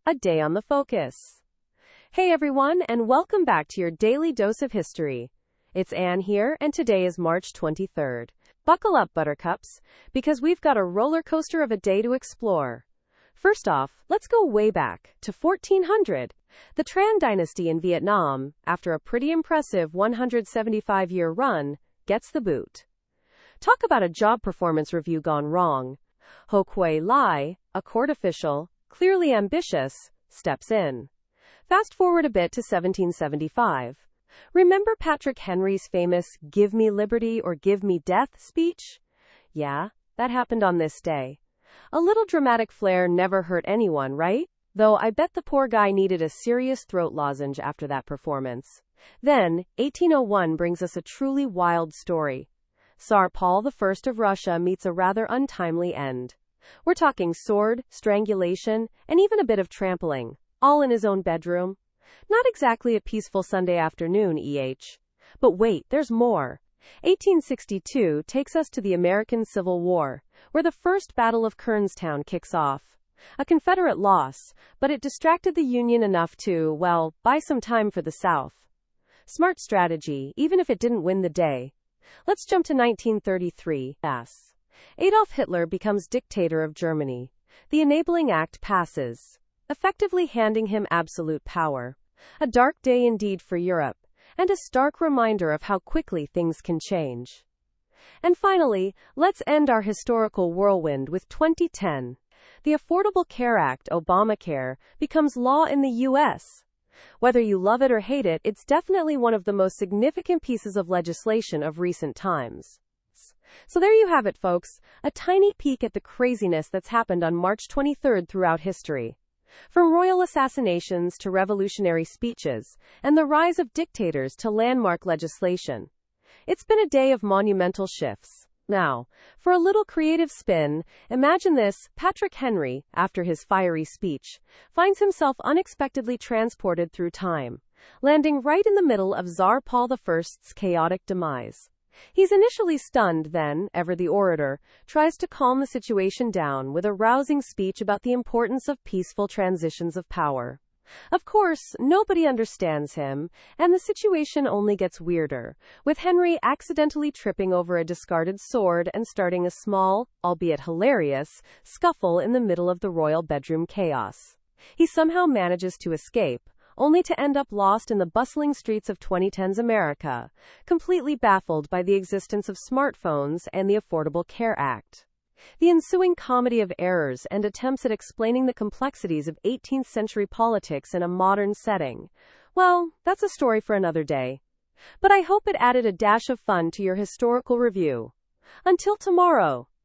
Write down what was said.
A day on the focus. Hey everyone, and welcome back to your daily dose of history. It's Anne here, and today is March 23rd. Buckle up, buttercups, because we've got a roller coaster of a day to explore. First off, let's go way back to 1400. The Trần dynasty in Vietnam, after a pretty impressive 175-year run, gets the boot. Talk about a job performance review gone wrong. Ho Quay Lai, a court official, clearly ambitious, steps in. Fast forward a bit to 1775. Remember Patrick Henry's famous "Give me liberty or give me death" speech? Yeah, that happened on this day. A little dramatic flair never hurt anyone, right? Though I bet the poor guy needed a serious throat lozenge after that performance. Then, 1801 brings us a truly wild story. Tsar Paul I of Russia meets a rather untimely end. We're talking sword, strangulation, and even a bit of trampling, all in his own bedroom. Not exactly a peaceful Sunday afternoon, But wait, there's more. 1862 takes us to the American Civil War, where the First Battle of Kernstown kicks off. A Confederate loss, but it distracted the Union enough to, well, buy some time for the South. Smart strategy, even if it didn't win the day. Let's jump to 1933. Adolf Hitler becomes dictator of Germany. The Enabling Act passes, effectively handing him absolute power. A dark day indeed for Europe, and a stark reminder of how quickly things can change. And finally, let's end our historical whirlwind with 2010. The Affordable Care Act, Obamacare, becomes law in the U.S. Whether you love it or hate it, it's definitely one of the most significant pieces of legislation of recent times. So there you have it, folks, a tiny peek at the craziness that's happened on March 23rd throughout history. From royal assassinations to revolutionary speeches, and the rise of dictators to landmark legislation. It's been a day of monumental shifts. Now, for a little creative spin, imagine this: Patrick Henry, after his fiery speech, finds himself unexpectedly transported through time, landing right in the middle of Tsar Paul I's chaotic demise. He's initially stunned, then, ever the orator, tries to calm the situation down with a rousing speech about the importance of peaceful transitions of power. Of course, nobody understands him, and the situation only gets weirder, with Henry accidentally tripping over a discarded sword and starting a small, albeit hilarious, scuffle in the middle of the royal bedroom chaos. He somehow manages to escape, only to end up lost in the bustling streets of 2010's America, completely baffled by the existence of smartphones and the Affordable Care Act. The ensuing comedy of errors and attempts at explaining the complexities of 18th century politics in a modern setting. Well, that's a story for another day. But I hope it added a dash of fun to your historical review. Until tomorrow.